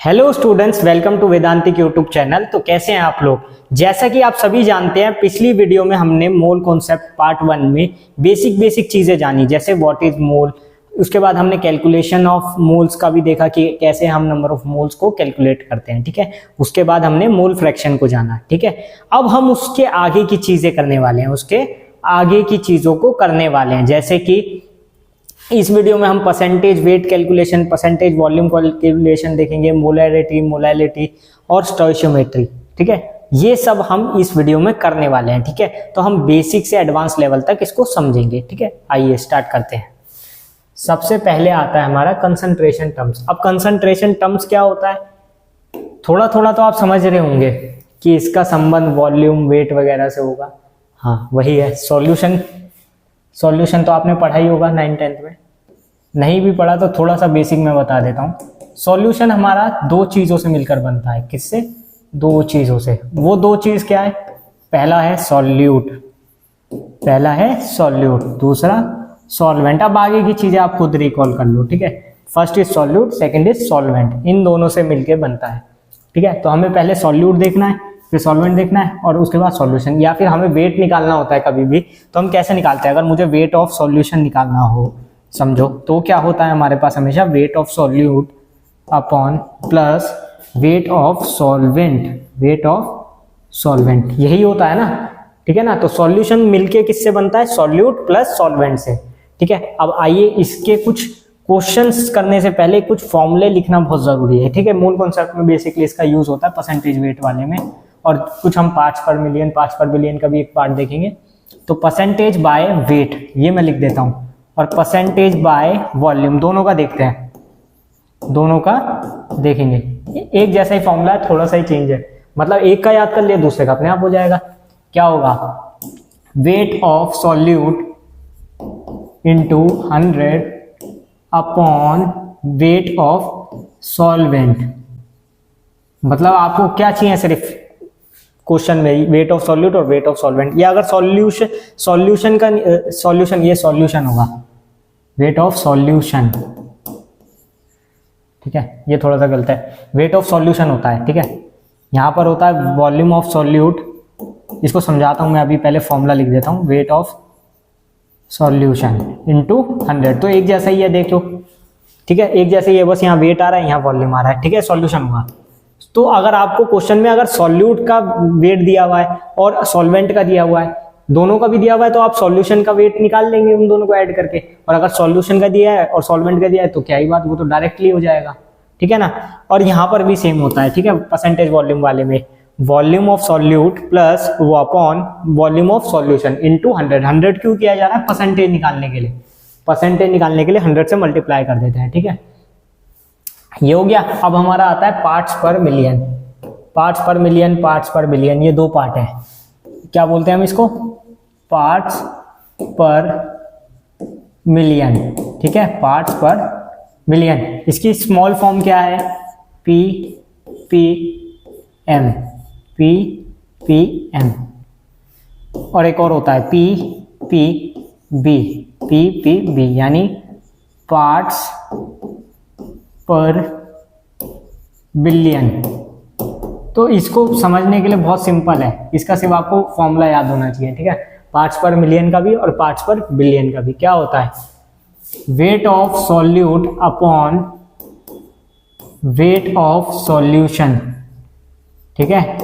Hello students, welcome to Vedantic YouTube channel. तो कैसे हैं आप लोग। जैसा कि आप सभी जानते हैं, पिछली वीडियो में हमने मोल कॉन्सेप्ट पार्ट 1 में बेसिक चीजें जानी, जैसे व्हाट इज मोल। उसके बाद हमने कैलकुलेशन ऑफ मोल्स का भी देखा कि कैसे हम नंबर ऑफ मोल्स को कैलकुलेट करते हैं, ठीक है। उसके बाद हमने मोल फ्रैक्शन को जाना, ठीक है। अब हम उसके आगे की चीजें करने वाले हैं, उसके आगे की चीजों को करने वाले हैं। जैसे कि इस वीडियो में हम percentage wait calculation, percentage volume calculation देखेंगे, मोलैलिटी और स्टोइशियोमेट्री, ठीक है। ये सब हम इस वीडियो में करने वाले हैं, ठीक है। तो हम बेसिक से एडवांस लेवल तक इसको समझेंगे, ठीक है। आइए स्टार्ट करते हैं। सबसे पहले आता है हमारा कंसंट्रेशन टर्म्स। अब कंसंट्रेशन टर्म्स क्या होता है, थोड़ा थोड़ा तो आप समझ रहे होंगे कि इसका संबंध वॉल्यूम, वेट वगैरह से होगा। हाँ, वही है सॉल्यूशन तो आपने पढ़ा ही होगा 9th-10th में। नहीं भी पढ़ा तो थोड़ा सा बेसिक में बता देता हूँ। सॉल्यूशन हमारा दो चीजों से मिलकर बनता है। किससे? दो चीजों से। वो दो चीज क्या है? पहला है सॉल्यूट, दूसरा सॉल्वेंट। अब आगे की चीजें आप खुद रिकॉल कर लो, ठीक है। First is solute, second is solvent. इन दोनों से मिलकर बनता है, ठीक है। तो हमें पहले सॉल्यूट देखना है, फिर सॉल्वेंट देखना है और उसके बाद सॉल्यूशन। या फिर हमें वेट निकालना होता है कभी भी, तो हम कैसे निकालते हैं? अगर मुझे वेट ऑफ सॉल्यूशन निकालना हो, समझो, तो क्या होता है हमारे पास हमेशा wait of solute upon plus wait of solvent, यही होता है ना, ठीक है ना। तो सॉल्यूशन मिलके किससे बनता है? सॉल्यूट प्लस सॉल्वेंट से, ठीक है। अब आइए इसके कुछ क्वेश्चंस करने से पहले कुछ फॉर्मूले लिखना बहुत जरूरी है, ठीक है। मूल कॉन्सेप्ट में बेसिकली इसका यूज होता है परसेंटेज वेट वाले में, और कुछ हम पार्ट्स पर मिलियन, पार्ट्स पर बिलियन का भी एक पार्ट देखेंगे। तो परसेंटेज बाय वेट ये मैं लिख देता हूं, और परसेंटेज बाय वॉल्यूम दोनों का देखते हैं, दोनों का देखेंगे। एक जैसा ही फॉर्मूला है, थोड़ा सा ही चेंज है, मतलब एक का याद कर लिया, दूसरे का अपने आप हो जाएगा। क्या होगा? Wait of solute into 100 upon weight of solvent. मतलब आपको क्या चाहिए सिर्फ क्वेश्चन में? वेट ऑफ सॉल्यूट और वेट ऑफ सॉल्वेंट। या अगर सॉल्यूशन ये सॉल्यूशन होगा, वेट ऑफ सॉल्यूशन, ठीक है। ये थोड़ा सा गलत है, वेट ऑफ सॉल्यूशन होता है, ठीक है। यहां पर होता है वॉल्यूम ऑफ सॉल्यूट। इसको समझाता हूं मैं अभी, पहले फॉर्मूला लिख देता हूं। वेट ऑफ सॉल्यूशन इंटू 100, तो एक जैसा ही है, देख लो, ठीक है। एक जैसे ही है, बस यहाँ वेट आ रहा है, यहाँ वॉल्यूम आ रहा है, ठीक है। सॉल्यूशन हुआ। तो अगर आपको क्वेश्चन में अगर सॉल्यूट का वेट दिया हुआ है और सॉल्वेंट का दिया हुआ है, दोनों का भी दिया हुआ है, तो आप सॉल्यूशन का वेट निकाल लेंगे उन दोनों को ऐड करके। और अगर सॉल्यूशन का दिया है और सॉल्वेंट का दिया है तो क्या ही बात, वो तो डायरेक्टली हो जाएगा, ठीक है ना। और यहाँ पर भी सेम होता है, ठीक है। परसेंटेज वॉल्यूम वाले में वॉल्यूम ऑफ सॉल्यूट प्लस वो upon volume of solution into 100 क्यों किया जा रहा है? परसेंटेज निकालने के लिए। परसेंटेज निकालने के लिए 100 से मल्टीप्लाई कर देते हैं, ठीक है। ये हो गया। अब हमारा आता है पार्ट्स पर मिलियन। ये दो पार्ट है, क्या बोलते हैं हम इसको? पार्ट्स पर मिलियन, ठीक है। पार्ट्स पर मिलियन। इसकी स्मॉल फॉर्म क्या है? पीपीएम। और एक और होता है पीपीबी, यानी पार्ट्स पर बिलियन। तो इसको समझने के लिए बहुत सिंपल है, इसका सिर्फ आपको फॉर्मूला याद होना चाहिए, ठीक है। पार्ट्स पर मिलियन का भी और पार्ट्स पर बिलियन का भी क्या होता है? Wait of solute upon weight of solution, ठीक है।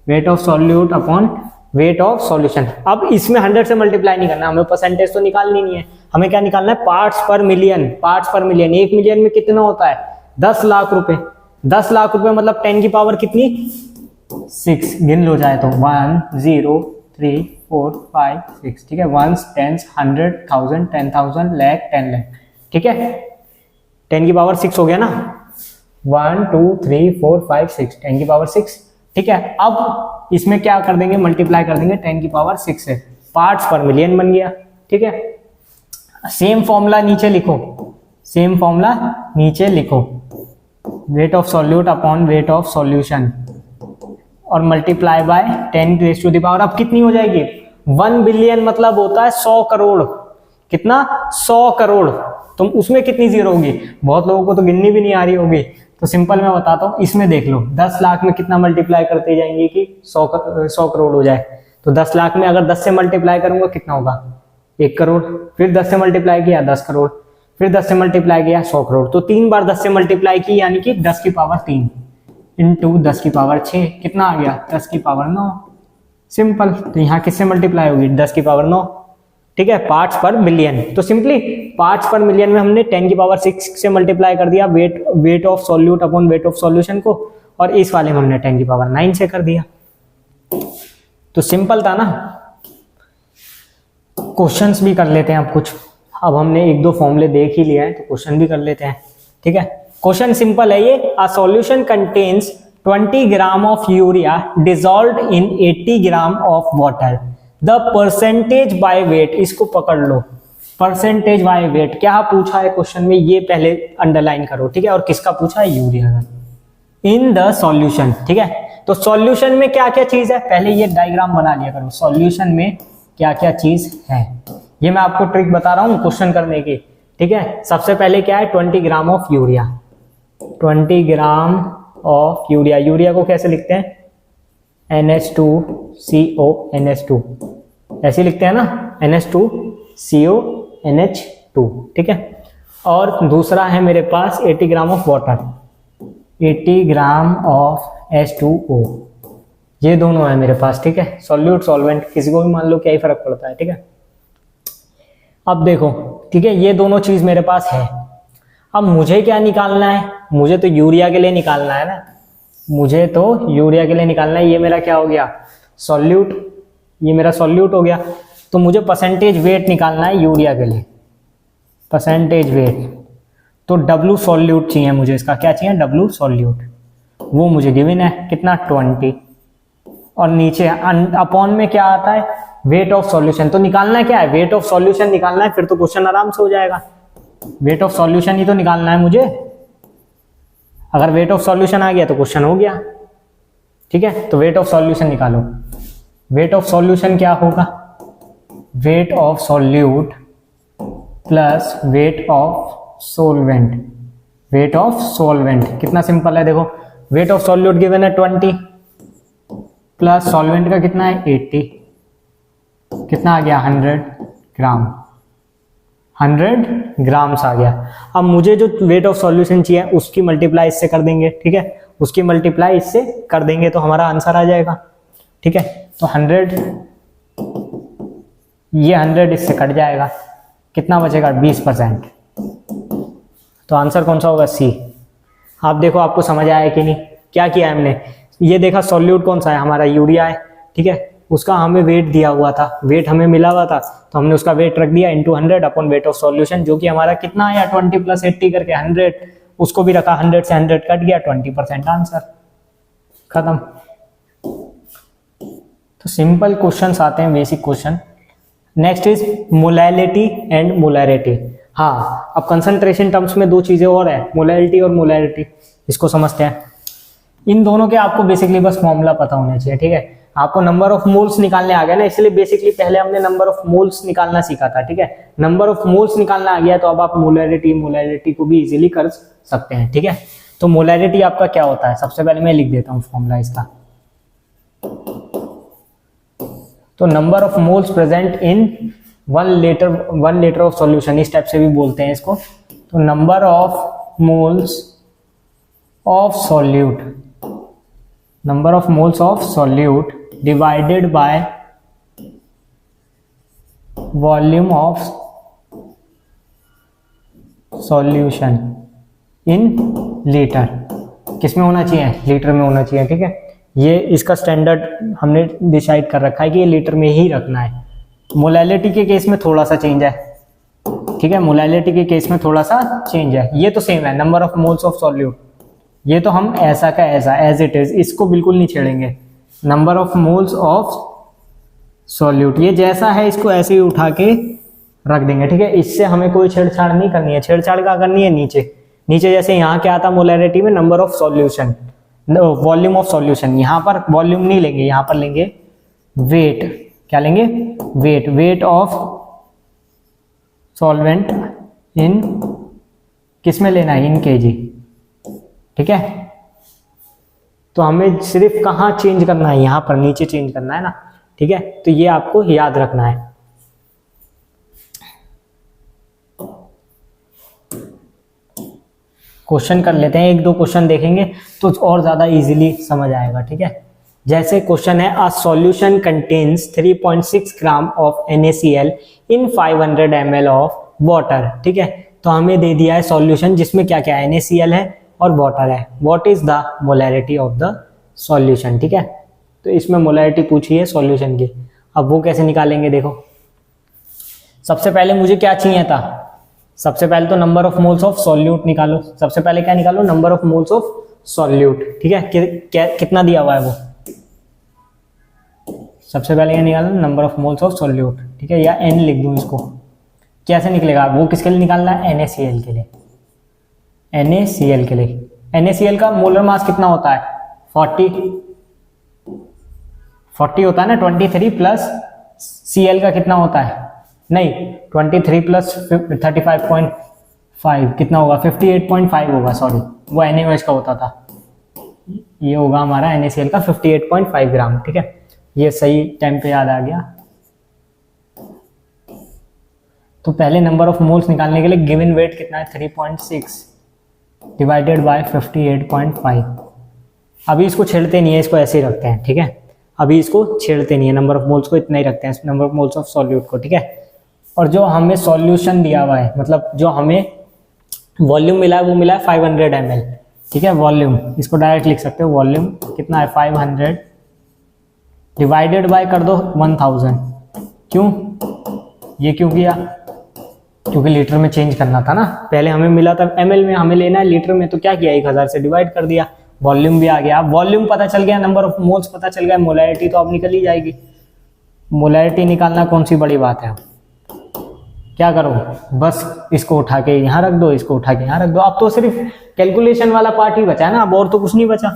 Wait of solute upon weight of solution. अब इसमें 100 से मल्टीप्लाई नहीं करना, हमें परसेंटेज तो निकालनी नहीं है, हमें क्या निकालना है? पार्ट्स पर मिलियन। 1 मिलियन में कितना होता है? 10 लाख रुपए। 10 लाख रुपए मतलब 10 की पावर कितनी? 6। गिन लो जाए तो 1 0 3 4 5 6, ठीक है। 1s 10s 100 1000 10,000 lakh 10 लाख, ठीक है। 10 की पावर 6 हो गया ना। 1 2 3 4 5 6, 10 की पावर 6, ठीक है। अब इसमें क्या कर देंगे? मल्टीप्लाई कर देंगे 10 की पावर 6 से। पार्ट्स पर मिलियन बन गया, ठीक है। सेम फॉर्मूला नीचे लिखो, weight of solute upon weight of solution और multiply by 10 raise to the power. अब कितनी हो जाएगी? 1 बिलियन मतलब होता है 100 करोड़। कितना? 100 करोड़। तो उसमें कितनी जीरो होगी, बहुत लोगों को तो गिननी भी नहीं आ रही होगी। तो सिंपल मैं बताता हूँ, इसमें देख लो 10 लाख में कितना मल्टीप्लाई करते जाएंगे कि 100 करोड़ हो जाए। तो 10 लाख में अगर 10 से मल्टीप्लाई करूंगा कितना होगा 1 करोड़, फिर 10 से मल्टीप्लाई किया 10 करोड़, फिर 10 से मल्टीप्लाई किया 100 करोड़। तो 3 बार 10 से मल्टीप्लाई की यानी कि 10 की पावर 3 इंटू 10 की पावर 6 कितना आ गया 10 की पावर 9। सिंपल। तो यहाँ किससे मल्टीप्लाई होगी 10 की पावर 9, ठीक है, पार्ट्स पर मिलियन। तो सिंपली पार्ट्स पर मिलियन में हमने 10 की पावर 6 से मल्टीप्लाई कर दिया wait of solute upon weight of solution को, और इस वाले में हमने 10 की पावर 9 से कर दिया। तो सिंपल था ना। क्वेश्चंस भी कर लेते हैं अब कुछ। अब हमने 1-2 फॉर्मूले देख ही लिया है तो क्वेश्चन भी कर लेते हैं, ठीक है। क्वेश्चन सिंपल है ये, a solution contains 20 gram of urea dissolved in 80 gram of water, the percentage by weight, इसको पकड़ लो, परसेंटेज बाय वेट क्या पूछा है क्वेश्चन में, ये पहले अंडरलाइन करो, ठीक है। और किसका पूछा है, यूरिया का, इन द सॉल्यूशन, ठीक है। तो सॉल्यूशन में क्या क्या चीज है, पहले ये डायग्राम बना लिया करो, सॉल्यूशन में क्या क्या चीज है, ये मैं आपको ट्रिक बता रहा हूं क्वेश्चन करने की, ठीक है। सबसे पहले क्या है 20 gram of urea, 20 gram of urea, urea को कैसे लिखते हैं NH2CO NH2, ऐसे लिखते हैं ना NH2CO NH2, ठीक है। और दूसरा है मेरे पास 80 gram of water, 80 gram of H2O, ये दोनों है मेरे पास, ठीक है। सॉल्यूट सॉल्वेंट किसी को भी मान लो, क्या ही फर्क पड़ता है, ठीक है। अब देखो, ठीक है, ये दोनों चीज मेरे पास है। अब मुझे क्या निकालना है, मुझे तो यूरिया के लिए निकालना है ना, मुझे तो यूरिया के लिए निकालना है। ये मेरा क्या हो गया सॉल्यूट, ये मेरा सॉल्यूट हो गया। तो मुझे परसेंटेज वेट निकालना है यूरिया के लिए, परसेंटेज वेट। तो W सॉल्यूट चाहिए मुझे, इसका क्या चाहिए W सॉल्यूट, वो मुझे गिवन है कितना 20, और नीचे अपॉन में क्या आता है वेट ऑफ सॉल्यूशन। तो निकालना क्या है, वेट ऑफ सॉल्यूशन निकालना है, फिर तो क्वेश्चन आराम से हो जाएगा। वेट ऑफ सॉल्यूशन ही तो निकालना है मुझे, अगर वेट ऑफ सॉल्यूशन आ गया तो क्वेश्चन हो गया, ठीक है। तो वेट ऑफ सॉल्यूशन निकालो, वेट ऑफ सॉल्यूशन क्या होगा, wait of solute plus weight of solvent, weight of solvent. कितना सिंपल है, देखो वेट ऑफ सॉल्यूट गिवन है 20 प्लस सॉल्वेंट का कितना है 80, कितना आ गया 100 ग्राम, 100 ग्राम्स आ गया। अब मुझे जो वेट ऑफ सॉल्यूशन चाहिए उसकी मल्टीप्लाई इससे कर देंगे, ठीक है, उसकी मल्टीप्लाई इससे कर देंगे तो हमारा आंसर आ जाएगा, ठीक है। तो 100, ये 100 इससे कट जाएगा, कितना बचेगा 20%। तो आंसर कौन सा होगा C। आप देखो आपको समझ आया कि नहीं, क्या किया हमने, ये देखा सॉल्यूट कौन सा है हमारा यूरिया है, ठीक है, उसका हमें वेट दिया हुआ था, वेट हमें मिला हुआ था, तो हमने उसका वेट रख दिया into 100 upon weight of solution, जो कि हमारा कितना आया 20 प्लस 80 करके 100, उसको भी रखा 100 से 100 कट गया 20% आंसर, खत्म। तो सिंपल क्वेश्चंस आते हैं, basic question. Next is molality and molarity. हाँ, अब कंसंट्रेशन टर्म्स में 2 चीजें और है, मोलैलिटी और मोलैरिटी, इसको समझते हैं। इन दोनों के आपको बेसिकली बस फॉर्मूला पता होना चाहिए, ठीक है। आपको नंबर ऑफ मोल्स निकालने आ गया ना, इसलिए बेसिकली पहले हमने नंबर ऑफ मोल्स निकालना सीखा था, ठीक है। नंबर ऑफ मोल्स निकालना आ गया तो अब आप मोलैरिटी को भी इजीली कर सकते हैं, ठीक है। तो मोलैरिटी आपका क्या होता है, सबसे पहले मैं लिख देता हूं फॉर्मूला इसका। तो number of moles present in 1 litre of solution, इस टाइप से भी बोलते हैं इसको। तो number of moles of solute, number of moles of solute divided by volume of solution in litre, किस में होना चाहिए, लीटर में होना चाहिए, ठीक है। ये इसका स्टैंडर्ड हमने डिसाइड कर रखा है कि ये लीटर में ही रखना है। मोलैलिटी के केस में थोड़ा सा चेंज है, ठीक है, मोलैलिटी के केस में थोड़ा सा चेंज है, ये तो सेम है number of moles of solute, ये तो हम ऐसा का ऐसा एज इट इज, इसको बिल्कुल नहीं छेड़ेंगे। Number of moles of solute, ये जैसा है इसको ऐसे ही उठा के रख देंगे, ठीक है। इससे हमें कोई छेड़छाड़ नहीं करनी है, छेड़छाड़ क्या करनी है नीचे, नीचे जैसे यहाँ क्या आता मोलैरिटी में number of solution, volume of solution, यहाँ पर वॉल्यूम नहीं लेंगे, यहाँ पर लेंगे वेट, क्या लेंगे weight, weight of solvent in किस में लेना है, इन केजी। ठीक है, तो हमें सिर्फ कहाँ चेंज करना है, यहाँ पर नीचे चेंज करना है ना। ठीक है, तो ये आपको याद रखना है। क्वेश्चन कर लेते हैं, एक दो क्वेश्चन देखेंगे तो और ज्यादा इजीली समझ आएगा। ठीक है, जैसे क्वेश्चन है, a solution contains 3.6 gram of NaCl in 500 ml of water. ठीक है, तो हमें दे दिया है सॉल्यूशन जिसमें क्या क्या है, NaCl है और वाटर है। What is the molarity of the solution. ठीक है, तो इसमें मोलैरिटी पूछी है सॉल्यूशन की। अब वो कैसे निकालेंगे, देखो सबसे पहले मुझे क्या चाहिए था, सबसे पहले तो number of moles of solute निकालो। सबसे पहले क्या निकालो, number of moles of solute. ठीक है, कितना दिया हुआ है वो, सबसे पहले क्या निकालो, number of moles of solute. ठीक है, या N लिख दूं इसको, कैसे निकलेगा वो, किसके लिए निकालना है, NaCl के लिए। NaCl के लिए, NaCl का मोलर मास कितना होता है, 40 होता है ना। 23 प्लस Cl का कितना होता है, नहीं 23 प्लस 35.5 कितना होगा, 58.5 होगा, सॉरी वो NaOH का होता था। ये होगा हमारा NaCl का 58.5 ग्राम। ठीक है, ये सही टाइम पे याद आ गया। तो पहले नंबर ऑफ मोल्स निकालने के लिए गिवन वेट कितना है, 3.6 डिवाइडेड बाय 58.5। अभी इसको छेड़ते नहीं है, इसको ऐसे ही रखते हैं। ठीक है, अभी इसको छेड़ते नहीं है, नंबर ऑफ मोल्स को इतना ही रखते हैं, number of moles of solute को। ठीक है, और जो हमें सॉल्यूशन दिया हुआ है, मतलब जो हमें वॉल्यूम मिला है वो मिला है 500 ml। ठीक है, वॉल्यूम इसको डायरेक्ट लिख सकते हो, वॉल्यूम कितना है 500 डिवाइडेड बाय कर दो 1000। क्यों, ये क्यों किया, क्योंकि लीटर में चेंज करना था ना, पहले हमें मिला था ml में, हमें लेना है लीटर में, तो क्या किया 1000 से डिवाइड कर दिया, वॉल्यूम भी आ गया। अब वॉल्यूम पता चल गया, नंबर ऑफ मोल्स पता चल गया, मोलैरिटी तो अब निकल ही जाएगी। मोलैरिटी निकालना कौन सी बड़ी बात है, क्या करो, बस इसको उठा के यहाँ रख दो, इसको उठा के यहाँ रख दो। अब तो सिर्फ कैलकुलेशन वाला पार्ट ही बचा है ना, अब और तो कुछ नहीं बचा।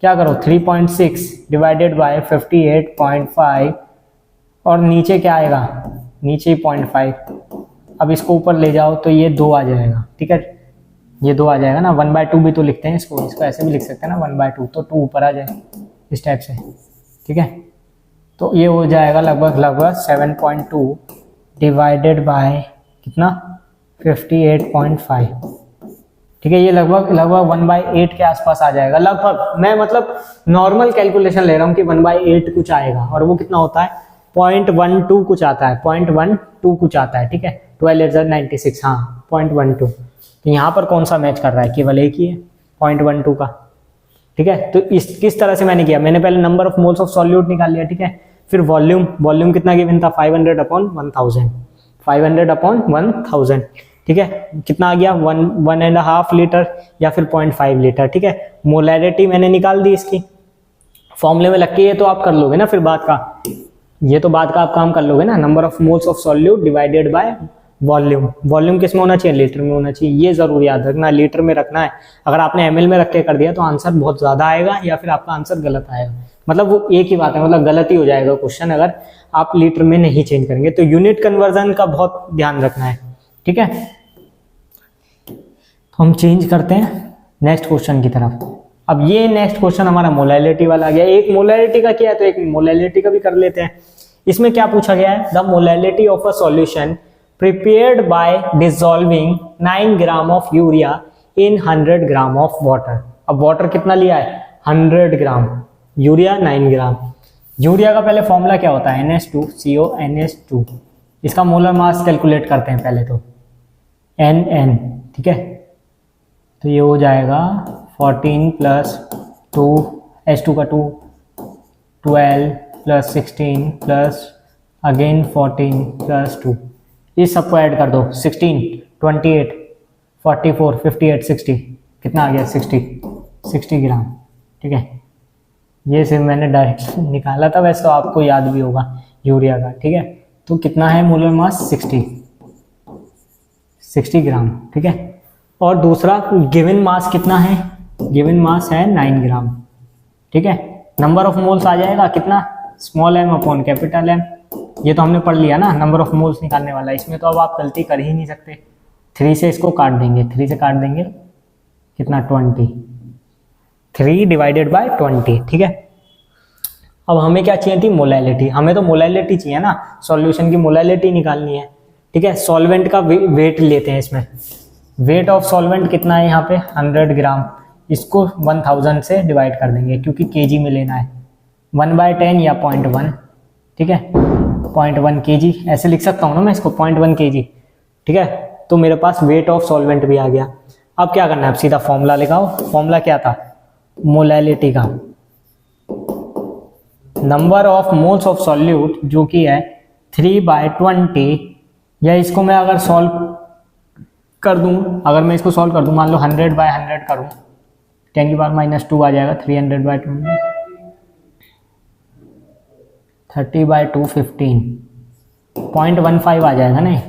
क्या करो, 3.6 डिवाइडेड बाय 58.5 और नीचे क्या आएगा, नीचे 0.5। अब इसको ऊपर ले जाओ तो ये 2 आ जाएगा। ठीक है, ये 2 आ जाएगा ना, 1/2 भी तो लिखते हैं इसको, इसको ऐसे भी लिख सकते हैं ना 1/2, तो 2 ऊपर आ जाए इस टाइप से। ठीक है, तो ये हो जाएगा लगभग 7.2 डिवाइडेड बाय कितना 58.5। ठीक है, ये लगभग 1/8 के आसपास आ जाएगा लगभग। मैं मतलब नॉर्मल कैलकुलेशन ले रहा हूँ कि 1/8 कुछ आएगा, और वो कितना होता है 0.12 कुछ आता है, 0.12 कुछ आता है। ठीक है, 1296, हाँ 0.12। तो यहाँ पर कौन सा मैच कर रहा है, केवल एक ही है 0.12 का। ठीक है, तो इस किस तरह से मैंने किया, मैंने पहले number of moles of solute निकाल लिया। ठीक है, फिर वॉल्यूम कितना गिवन था 500/1000, 500/1000। ठीक है, कितना आ गया 1.5 लीटर या फिर 0.5 लीटर। ठीक है, मोलैरिटी मैंने निकाल दी, इसकी फॉर्मूले में लग के, ये तो आप कर लोगे ना, फिर बाद का, ये तो बाद का आप काम कर लोगे ना, number of moles of solute divided by volume. Volume किस में होना चाहिए, लीटर में होना चाहिए, ये जरूर याद रखना, लीटर में रखना है। अगर आपने ml में रख के कर दिया तो आंसर बहुत ज्यादा आएगा या फिर आपका आंसर गलत आएगा, मतलब वो एक ही बात है, मतलब गलत ही हो जाएगा क्वेश्चन अगर आप लीटर में नहीं चेंज करेंगे। तो यूनिट कन्वर्जन का बहुत ध्यान रखना है। ठीक है, तो हम चेंज करते हैं नेक्स्ट क्वेश्चन की तरफ। अब ये नेक्स्ट क्वेश्चन हमारा मोलैरिटी वाला आ गया। एक मोलैरिटी का किया है तो एक मोलैरिटी का भी कर लेते हैं। इसमें क्या पूछा गया है, the molarity of a solution prepared by dissolving 9 gram of urea in 100 gram of water. अब वाटर कितना लिया है 100 ग्राम, यूरिया 9 ग्राम। यूरिया का पहले फॉर्मूला क्या होता है NH2CO NH2। इसका मोलर मास कैलकुलेट करते हैं पहले तो NN। ठीक है, तो ये हो जाएगा 14 प्लस 2 H2 का 2 12 प्लस 16 प्लस अगेन 14 प्लस 2, इस सबको ऐड कर दो 16 28 44 58 60, कितना आ गया 60 ग्राम। ठीक है, ये सिर्फ मैंने डायरेक्ट निकाला था, वैसे तो आपको याद भी होगा यूरिया का। ठीक है, तो कितना है मोलर मास 60 ग्राम। ठीक है, और दूसरा गिवन मास कितना है, गिवन मास है 9 ग्राम। ठीक है, नंबर ऑफ मोल्स आ जाएगा कितना, small m upon capital M। ये तो हमने पढ़ लिया ना, नंबर ऑफ मोल्स निकालने वाला, इसमें तो अब आप गलती कर ही नहीं सकते। 3 से इसको काट देंगे, 3 से काट देंगे कितना 20, 3 डिवाइडेड बाय 20, ठीक है। अब हमें क्या चाहिए थी, मोलैलिटी, हमें तो मोलैलिटी चाहिए ना, सॉल्यूशन की मोलैलिटी निकालनी है, ठीक है। सॉल्वेंट का वेट लेते हैं इसमें, वेट ऑफ सॉल्वेंट कितना है यहाँ पे 100 ग्राम, इसको 1000 से डिवाइड कर देंगे क्योंकि केजी में लेना है, 1/10 या 0.1, ठीक है, 0.1 kg ऐसे लिख सकता हूँ ना मैं इसको, 0.1 kg, ठीक है। तो मेरे पास वेट ऑफ सॉल्वेंट भी आ गया। अब क्या करना है, अब सीधा फॉर्मूला लगाओ। फॉर्मूला क्या था, मोलैलिटी का, number of moles of solute जो कि है 3/20, या इसको मैं अगर सॉल्व कर दूं, अगर मैं इसको सॉल्व कर दूं, मान लो 100/100 करूं, 10⁻⁻2 आ जाएगा, 300/2 30/2 15, 0.15 आ जाएगा, नहीं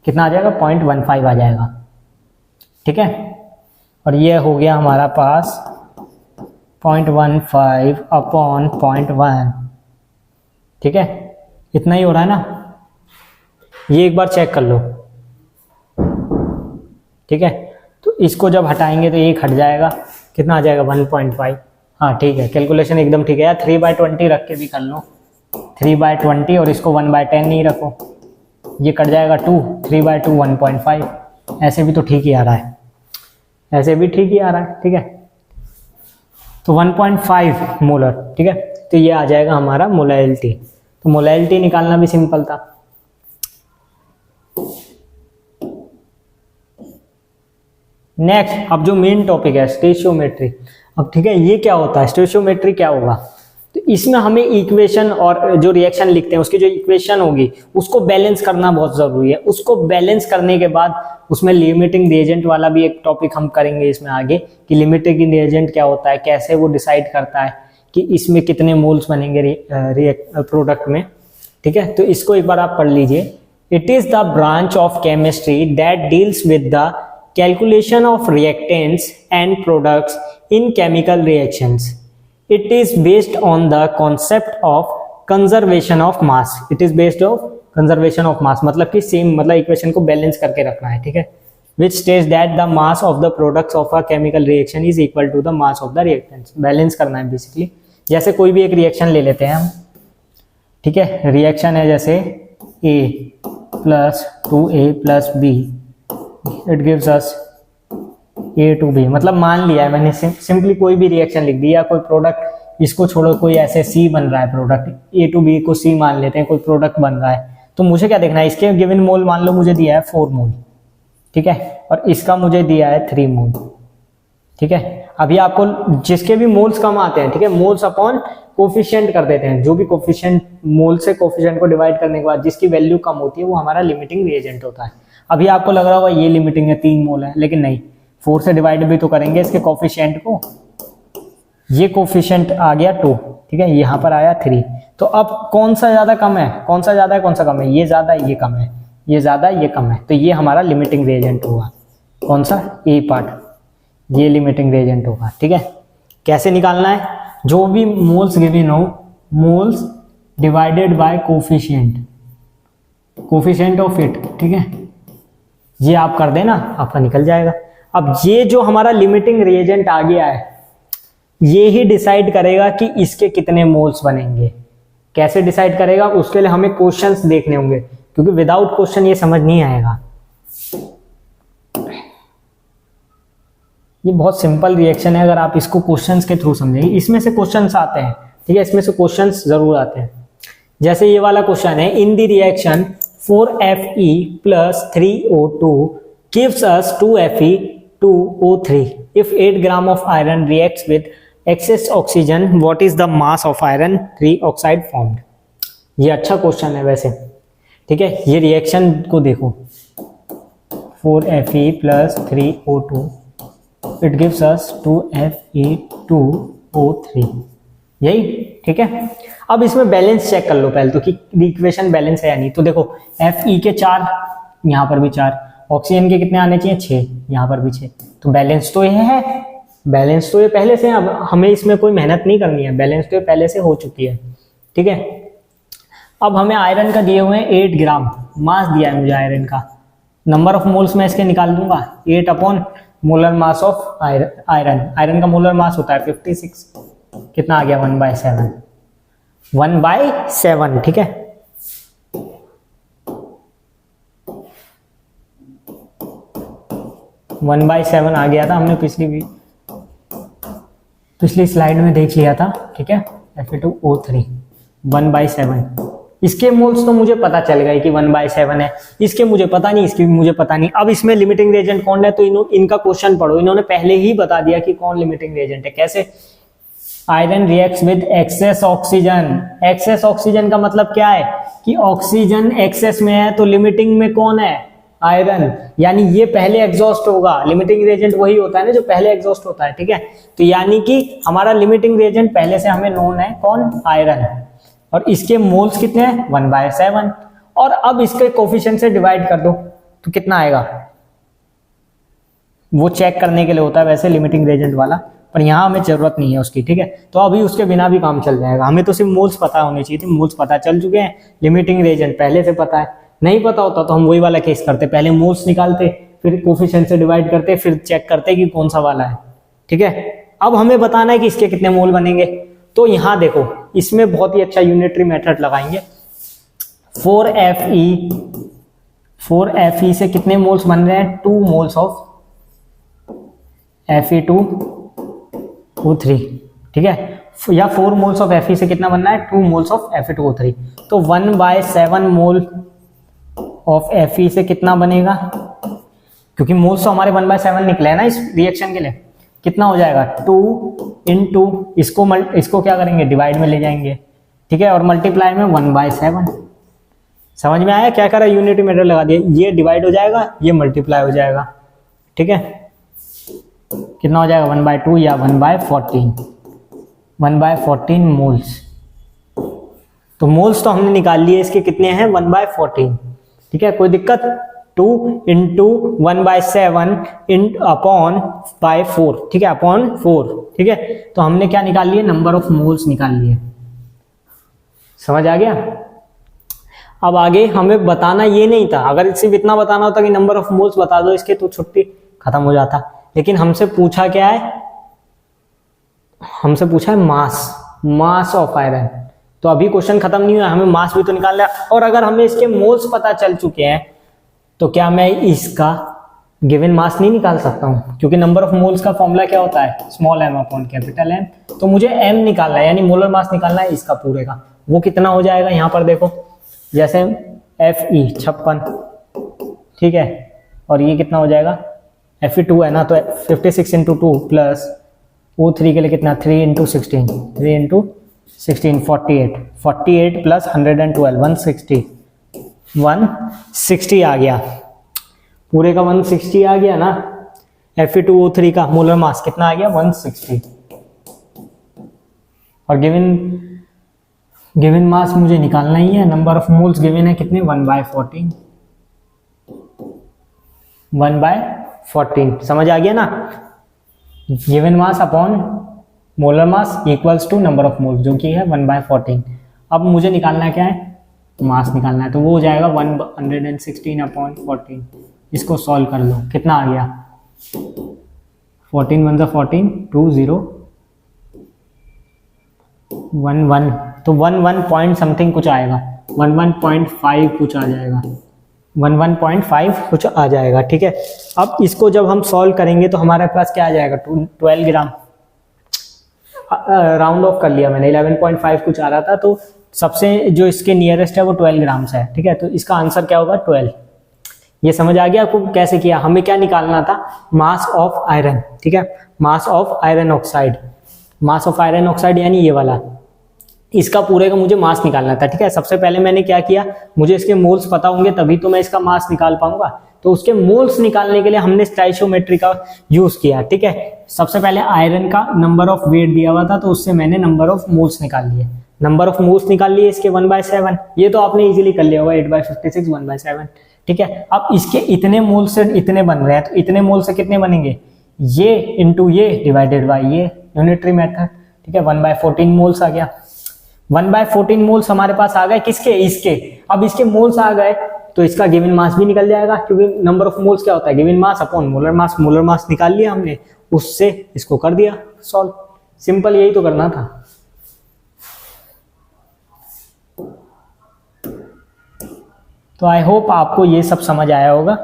कितना आ जाएगा 0.15 आ जाएगा, ठीक है। और ये हो गया हमारा पास 0.15 अपॉन 0.1, ठीक है, इतना ही हो रहा है ना। ये एक बार चेक कर लो, ठीक है। तो इसको जब हटाएंगे तो एक हट जाएगा, कितना आ जाएगा 1.5, हाँ ठीक है, कैलकुलेशन एकदम ठीक है यार। 3/20 रख के भी कर लो, 3/20 और इसको 1/10 नहीं रखो, ये कट जाएगा 2, 3/2 1.5, ऐसे भी तो ठीक ही आ रहा है, ऐसे भी ठीक ही आ रहा है, ठीक है। तो 1.5 मोलर, ठीक है, तो ये आ जाएगा हमारा मोलैलिटी। तो मोलैलिटी निकालना भी सिंपल था। नेक्स्ट, अब जो मेन टॉपिक है स्टोइचियोमेट्री। अब ठीक है, ये क्या होता है, स्टोइचियोमेट्री क्या होगा, तो इसमें हमें इक्वेशन और जो रिएक्शन लिखते हैं उसकी जो इक्वेशन होगी उसको बैलेंस करना बहुत जरूरी है। उसको बैलेंस करने के बाद उसमें लिमिटिंग रिएजेंट वाला भी एक टॉपिक हम करेंगे इसमें आगे, कि लिमिटिंग रिएजेंट क्या होता है, कैसे वो डिसाइड करता है कि इसमें कितने मोल्स बनेंगे प्रोडक्ट में, ठीक है। तो इसको एक बार आप पढ़ लीजिए। It is the branch of chemistry that deals with the calculation of reactants and products in chemical reactions. It is based on the concept of conservation of mass. It is based on conservation of mass, मतलब कि same, मतलब equation को balance करके रखना है, ठीक है। Which states that the mass of the products of a chemical reaction is equal to the mass of the reactants. Balance करना है बेसिकली। जैसे कोई भी एक रिएक्शन ले लेते हैं हम, ठीक है, रिएक्शन है जैसे A + 2A + B, it gives us A to B, मतलब मान लिया है मैंने सिंपली कोई भी रिएक्शन लिख दिया, कोई प्रोडक्ट, इसको छोड़ो, कोई ऐसे C बन रहा है प्रोडक्ट, A to B को C मान लेते हैं, कोई प्रोडक्ट बन रहा है, तो मुझे क्या देखना है, इसके गिवन मोल मान लो मुझे दिया है 4 मोल, ठीक है, और इसका मुझे दिया है 3 मोल, ठीक है। अभी आपको जिसके भी मोल्स कम आते हैं, ठीक है, मोल्स अपॉन कोफिशिएंट कर देते हैं, जो भी कोफिशिएंट, मोल से कोफिशिएंट को डिवाइड करने के बाद जिसकी वैल्यू कम होती है वो हमारा लिमिटिंग रिएजेंट होता है। अभी आपको लग रहा होगा ये लिमिटिंग है, 3 मोल है, लेकिन नहीं, 4 से डिवाइड भी तो करेंगे इसके कोफिशिएंट को। ये कोफिशिएंट आ गया 2, ठीक है, यहाँ पर आया 3, तो अब कौन सा ज्यादा कम है, कौन सा ज्यादा है, कौन सा कम है, ये ज्यादा है, ये कम है, ये ज्यादा है, ये कम है, तो ये हमारा लिमिटिंग रिएजेंट होगा। कौन सा, ए पार्ट, ये लिमिटिंग रिएजेंट होगा, ठीक है। कैसे निकालना है, जो भी मोल्स गिवन हो, moles divided by coefficient, coefficient of it, ठीक है, ये आप कर देना, आपका निकल जाएगा। अब ये जो हमारा लिमिटिंग रिएजेंट आ गया है, ये ही डिसाइड करेगा कि इसके कितने मोल्स बनेंगे। कैसे डिसाइड करेगा, उसके लिए हमें क्वेश्चंस देखने होंगे, क्योंकि विदाउट क्वेश्चन ये समझ नहीं आएगा। ये बहुत सिंपल रिएक्शन है, अगर आप इसको क्वेश्चंस के थ्रू समझेंगे, इसमें से क्वेश्चंस आते हैं, ठीक है, इसमें से क्वेश्चंस जरूर आते हैं। जैसे ये वाला क्वेश्चन है, in the reaction 4Fe + 3O2 gives us 2Fe2O3. If 8 gram of iron reacts with excess oxygen, what is the mass of iron 3 oxide formed? ये अच्छा क्वेश्चन है वैसे, ठीक है। ये रिएक्शन को देखो, 4Fe + 3O2, it gives us 2Fe2O3, यही, ठीक है। अब इसमें बैलेंस चेक कर लो पहले तो, कि इक्वेशन बैलेंस है या नहीं। तो देखो, Fe के 4, यहाँ पर भी 4, ऑक्सीजन के कितने आने चाहिए, 6, यहाँ पर भी 6, तो बैलेंस तो ये है, बैलेंस तो ये पहले से, अब हमें इसमें कोई मेहनत नहीं करनी है, बैलेंस तो ये पहले से हो चुकी है, ठीक है। अब हमें आयरन का दिए हुए हैं 8 ग्राम, मास दिया है मुझे आयरन का, नंबर ऑफ मोल्स में इसके निकाल दूंगा 8 upon molar mass of iron. Iron का मोलर मास होता है 56, कितना आ गया 1/7, 1/7, ठीक है। वन बाई 7 आ गया था, हमने पिछली स्लाइड में देख लिया था, ठीक है। Fe2O3 1/7, इसके मोल्स तो मुझे पता चल गए कि 1/7 है, इसके मुझे पता नहीं, इसकी भी मुझे पता नहीं। अब इसमें लिमिटिंग रिएजेंट कौन है, तो इनका क्वेश्चन पढ़ो, इन्होंने पहले ही बता दिया कि कौन लिमिटिंग रिएजेंट है। कैसे? Iron reacts with excess oxygen. Excess oxygen का मतलब क्या है कि ऑक्सीजन एक्सेस में है, तो लिमिटिंग में कौन है, आयरन, यानी ये पहले एग्जॉस्ट होगा। लिमिटिंग रिएजेंट वही होता है ना जो पहले एग्जॉस्ट होता है, ठीक है। तो यानी कि हमारा लिमिटिंग रिएजेंट पहले से हमें नोन है, कौन, आयरन, और इसके मोल्स कितने हैं 1/7। और अब इसके कोफिशिएंट से डिवाइड कर दो तो कितना आएगा, वो चेक करने के लिए होता है वैसे लिमिटिंग रिएजेंट वाला, पर यहाँ हमें जरूरत नहीं है उसकी, ठीक है। तो अभी उसके बिना भी काम चल जाएगा, हमें तो सिर्फ मोल्स पता होने चाहिए थे, मोल्स पता चल चुके हैं, लिमिटिंग रिएजेंट पहले से पता है। नहीं पता होता तो हम वही वाला केस करते, पहले मोल्स निकालते, फिर कोफिशिएंट से डिवाइड करते, फिर चेक करते कि कौन सा वाला है, ठीक है। अब हमें बताना है कि इसके कितने मोल बनेंगे, तो यहाँ देखो इसमें बहुत ही अच्छा यूनिटरी मेथड लगाएंगे। 4Fe से कितने मोल्स बन रहे हैं, 2 मोल्स ऑफ Fe2O3, ठीक है, या 4 मोल्स ऑफ Fe से कितना बनना है, 2 मोल्स ऑफ Fe2O3। तो 1/7 मोल ऑफ Fe से कितना बनेगा, क्योंकि मोल्स तो हमारे 1/7 निकले हैं ना इस रिएक्शन के लिए, कितना हो जाएगा 2 इंटू इसको क्या करेंगे, डिवाइड में ले जाएंगे, ठीक है, और मल्टीप्लाई में 1/7। समझ में आया क्या करा, यूनिटी मेथड लगा दिया, ये डिवाइड हो जाएगा, ये मल्टीप्लाई हो जाएगा, ठीक है। कितना हो जाएगा 1/2 या 1/14, 1/14 मोल्स। तो मोल्स तो हमने निकाल लिए, इसके कितने हैं 1/14, ठीक है, कोई दिक्कत। 2 इंटू 1/7 अपॉन बाय 4, ठीक है, अपॉन 4, ठीक है। तो हमने क्या निकाल लिए, नंबर ऑफ मोल्स निकाल लिए। समझ आ गया। अब आगे हमें बताना ये नहीं था, अगर सिर्फ इतना बताना होता कि नंबर ऑफ मोल्स बता दो इसके, तो छुट्टी खत्म हो जाता। लेकिन हमसे पूछा क्या है, हमसे पूछा है मास ऑफ आयरन। तो अभी क्वेश्चन खत्म नहीं हुआ, हमें मास भी तो निकालना है। और अगर हमें इसके मोल्स पता चल चुके हैं तो क्या मैं इसका गिवन मास नहीं निकाल सकता हूं, क्योंकि नंबर ऑफ मोल्स का फॉर्मूला क्या होता है, small m upon capital M। तो मुझे m निकालना है, यानी मोलर मास निकालना है इसका पूरे का। वो कितना हो जाएगा, यहां पर देखो, जैसे Fe 56, ठीक है, और ये कितना हो जाएगा, Fe2 है ना, तो 56 इंटू 2 प्लस O3 के लिए कितना 3 इंटू 16, 3 इंटू 16 48 प्लस 112 160 आ गया, पूरे का 160 आ गया ना। Fe2O3 का मोलर मास कितना आ गया 160, और गिवन मास मुझे निकालना ही है। नंबर ऑफ मोल्स गिवन है कितने 1/14, 1/14, समझ आ गया ना। Given mass upon molar mass equals to number of moles, जो कि है 1/14। अब मुझे निकालना क्या है, मास निकालना है, तो वो हो जाएगा 116/14। इसको सॉल्व कर लो, कितना आ गया 14 1 14 2 0 1 1, तो 1 पॉइंट समथिंग कुछ आएगा, 1.5 कुछ आ जाएगा, 1.5 कुछ आ जाएगा, ठीक है। अब इसको जब हम सॉल्व करेंगे तो हमारे पास क्या आ जाएगा 12 ग्राम, राउंड ऑफ कर लिया मैंने, 11.5 कुछ आ रहा था, तो सबसे जो इसके नियरेस्ट है वो 12 ग्राम है, ठीक है। तो इसका आंसर क्या होगा 12। ये समझ आ गया आपको कैसे किया। हमें क्या निकालना था, मास ऑफ आयरन, ठीक है, mass of iron oxide, mass of iron oxide यानी ये वाला, इसका पूरे का मुझे मास निकालना था, ठीक है। सबसे पहले मैंने क्या किया, मुझे इसके मोल्स पता होंगे तभी तो मैं इसका मास निकाल पाऊंगा, तो उसके मोल्स निकालने के लिए हमने स्टाइशियोमेट्री का यूज किया, ठीक है। सबसे पहले आयरन का नंबर ऑफ वेट दिया हुआ था, तो उससे मैंने नंबर ऑफ मोल्स निकाल लिए, नंबर ऑफ मोल्स निकाल लिए इसके 1/7, ये तो आपने इजीली कर लिया होगा 8/56 1/7, ठीक है। अब इसके इतने मोल से इतने बन रहे हैं, तो इतने मोल से कितने बनेंगे, ये इंटू ये डिवाइडेड बाय ये, यूनिटरी मेथड, ठीक है। 1/14 मोल्स आ गया, 1/14 मोल्स हमारे पास आ गए, किसके, इसके। अब इसके मोल्स आ गए, तो इसका गिवन मास भी निकल जाएगा, क्योंकि नंबर ऑफ मोल्स क्या होता है, गिवन मास अपॉन मोलर मास। मोलर मास निकाल लिया हमने, उससे इसको कर दिया सॉल्व। सिंपल, यही तो करना था। तो आई होप आपको ये सब समझ आया होगा।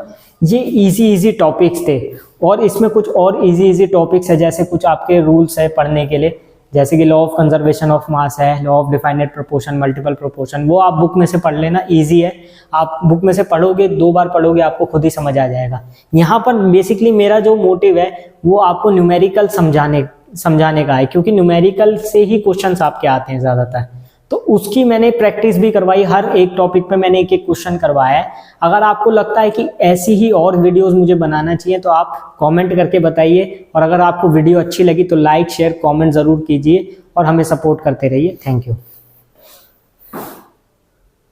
ये इजी टॉपिक्स थे, और इसमें कुछ और इजी टॉपिक्स है, जैसे कुछ आपके रूल्स है पढ़ने के लिए, जैसे कि law of conservation of mass है, law of definite proportion, multiple proportion, वो आप बुक में से पढ़ लेना, इजी है। आप बुक में से पढ़ोगे, 2 बार पढ़ोगे, आपको खुद ही समझ आ जाएगा। यहाँ पर बेसिकली मेरा जो मोटिव है वो आपको न्यूमेरिकल समझाने का है, क्योंकि न्यूमेरिकल से ही क्वेश्चंस आपके आते हैं ज्यादातर। तो उसकी मैंने प्रैक्टिस भी करवाई, हर एक टॉपिक पे मैंने एक क्वेश्चन करवाया है। अगर आपको लगता है कि ऐसी ही और वीडियोस मुझे बनाना चाहिए तो आप कमेंट करके बताइए, और अगर आपको वीडियो अच्छी लगी तो लाइक शेयर कमेंट जरूर कीजिए और हमें सपोर्ट करते रहिए। Thank you.